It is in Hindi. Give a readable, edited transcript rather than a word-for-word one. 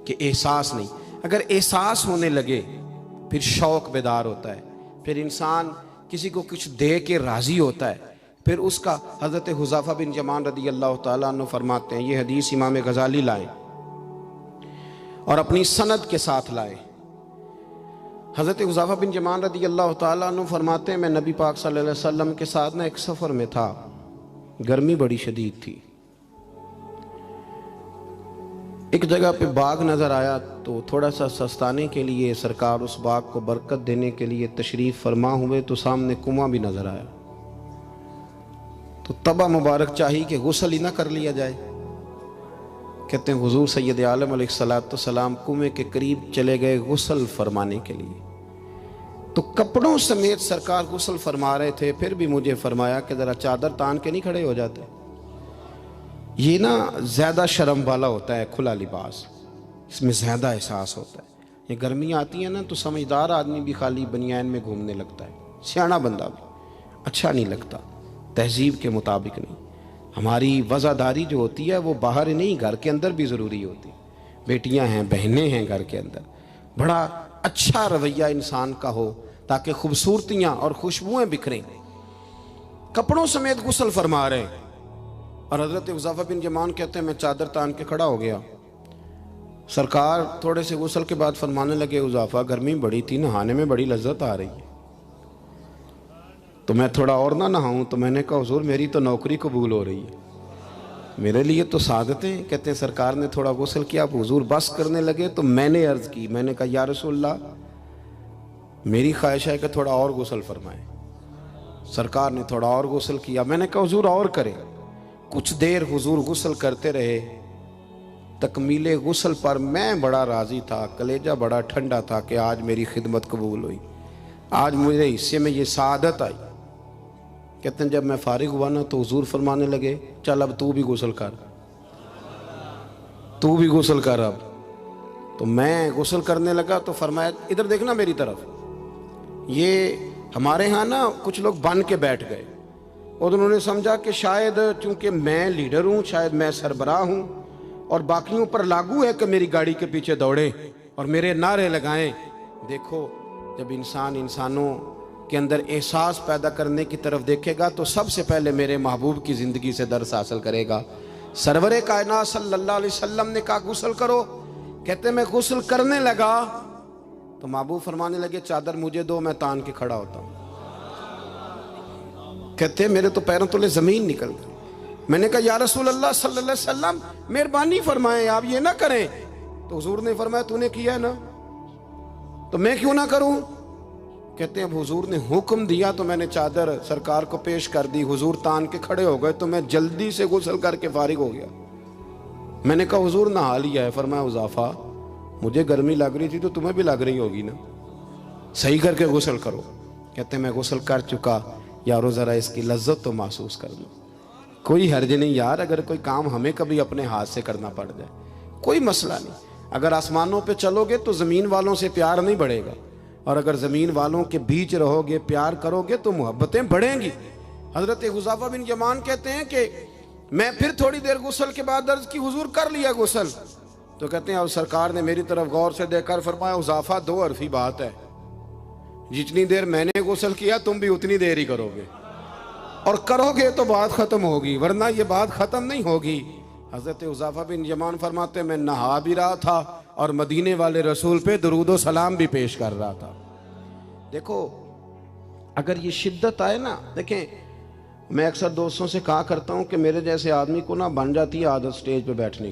कि एहसास नहीं। अगर एहसास होने लगे फिर शौक़ बेदार होता है, फिर इंसान किसी को कुछ दे के राज़ी होता है। फिर उसका हज़रत हुज़ैफ़ा बिन यमान रदी अल्लाह ताला अन्हु फरमाते हैं, ये हदीस इमाम गज़ाली लाए और अपनी सनद के साथ लाए। हज़रत हुज़ैफ़ा बिन यमान रदी अल्लाह ताला अन्हु फरमाते हैं, मैं नबी पाक सल्लल्लाहु अलैहि वसल्लम के साथ ना एक सफ़र में था, गर्मी बड़ी शदीद थी। एक जगह पे बाग नज़र आया तो थोड़ा सा सस्ताने के लिए सरकार उस बाग को बरकत देने के लिए तशरीफ़ फरमा हुए, तो सामने कुआं भी नज़र आया। तो तबा मुबारक चाहिए कि गुस्ल ही ना कर लिया जाए। कहते हैं हुजूर सैयद आलम अलैहिस्सलाम कुएं के करीब चले गए गुस्ल फरमाने के लिए, तो कपड़ों समेत सरकार गुस्ल फरमा रहे थे। फिर भी मुझे फरमाया कि ज़रा चादर तान के नहीं खड़े हो जाते। ये ना ज़्यादा शर्म वाला होता है खुला लिबास, इसमें ज़्यादा एहसास होता है। ये गर्मियाँ आती हैं ना तो समझदार आदमी भी खाली बनियान में घूमने लगता है, सियाना बंदा भी अच्छा नहीं लगता, तहजीब के मुताबिक नहीं। हमारी वज़ादारी जो होती है वो बाहर ही नहीं, घर के अंदर भी ज़रूरी होती है। बेटियां हैं, बहनें हैं, घर के अंदर बड़ा अच्छा रवैया इंसान का हो ताकि खूबसूरतियाँ और खुशबुएँ बिखरें। कपड़ों समेत गुस्ल फरमा रहे हैं और हज़रत हुज़ैफ़ा बिन यमान कहते हैं, मैं चादर तान के खड़ा हो गया। सरकार थोड़े से गुस्ल के बाद फरमाने लगे, हुज़ैफ़ा गर्मी बड़ी थी, नहाने में बड़ी लज्जत आ रही है, तो मैं थोड़ा और ना नहाऊं। तो मैंने कहा हुजूर मेरी तो नौकरी कबूल हो रही है, मेरे लिए तो सादतें। कहते हैं सरकार ने थोड़ा गुस्ल किया, अब हुजूर बस करने लगे तो मैंने अर्ज़ की, मैंने कहा या रसूलल्लाह मेरी ख्वाहिश है कि थोड़ा और गुस्ल फरमाएं। सरकार ने थोड़ा और गुस्ल किया, मैंने कहा हुजूर और करें। कुछ देर हुजूर गुस्ल करते रहे। तकमीले गुस्ल पर मैं बड़ा राज़ी था, कलेजा बड़ा ठंडा था कि आज मेरी खिदमत कबूल हुई, आज मेरे हिस्से में ये सादत आई। कहते हैं जब मैं फारिग हुआ ना तो हुजूर फरमाने लगे, चल अब तू भी गुस्ल कर, तू भी गुस्ल कर अब। तो मैं गुस्ल करने लगा तो फरमाया, इधर देखना मेरी तरफ। ये हमारे यहाँ ना कुछ लोग बन के बैठ गए और उन्होंने समझा कि शायद चूंकि मैं लीडर हूँ, शायद मैं सरबराह हूँ और बाकियों पर लागू है कि मेरी गाड़ी के पीछे दौड़े और मेरे नारे लगाएं। देखो जब इंसान इंसानों के अंदर एहसास पैदा करने की तरफ देखेगा तो सबसे पहले मेरे महबूब की ज़िंदगी से दर्स हासिल करेगा। सरवरे कायनात सल्लल्लाहु अलैहि वसल्लम ने कहा गुस्ल करो। कहते मैं गुस्ल करने लगा तो महबूब फरमाने लगे, चादर मुझे दो, मैं तान के खड़ा होता हूँ। कहते मेरे तो पैरों तले ज़मीन निकल गई। मैंने कहा या रसूल अल्लाह सल्लल्लाहु अलैहि वसल्लम मेहरबानी फरमाएं, आप ये ना करें। तो हुजूर ने फरमाया तूने किया है ना, तो मैं क्यों ना करूं। कहते हैं अब हुजूर ने हुक्म दिया तो मैंने चादर सरकार को पेश कर दी। हुजूर तान के खड़े हो गए तो मैं जल्दी से गुस्ल करके फारिग हो गया। मैंने कहा हुजूर नहा लिया है। फरमाया हुज़ैफ़ा मुझे गर्मी लग रही थी तो तुम्हें भी लग रही होगी ना, सही करके गुस्ल करो। कहते मैं गुस्ल कर चुका, यारो ज़रा इसकी लज्जत तो महसूस कर लो। कोई हर्ज नहीं यार, अगर कोई काम हमें कभी अपने हाथ से करना पड़ जाए कोई मसला नहीं। अगर आसमानों पे चलोगे तो ज़मीन वालों से प्यार नहीं बढ़ेगा, और अगर ज़मीन वालों के बीच रहोगे, प्यार करोगे तो मोहब्बतें बढ़ेंगी। हज़रत हुज़ैफ़ा बिन यमान कहते हैं कि मैं फिर थोड़ी देर गुस्ल के बाद अर्ज़ की, हुजूर कर लिया गुस्ल। तो कहते हैं अब सरकार ने मेरी तरफ गौर से देखकर फरमाया, हुज़ैफ़ा दो हरफी बात है, जितनी देर मैंने गुस्ल किया तुम भी उतनी देर ही करोगे, और करोगे तो बात ख़त्म होगी, वरना ये बात ख़त्म नहीं होगी। हज़रत हुज़ैफ़ा बिन यमान फरमाते मैं नहा भी रहा था और मदीने वाले रसूल पे दुरूद व सलाम भी पेश कर रहा था। देखो अगर ये शिद्दत आए ना, देखें मैं अक्सर दोस्तों से कहा करता हूँ कि मेरे जैसे आदमी को ना बन जाती है आदत स्टेज पे बैठने की।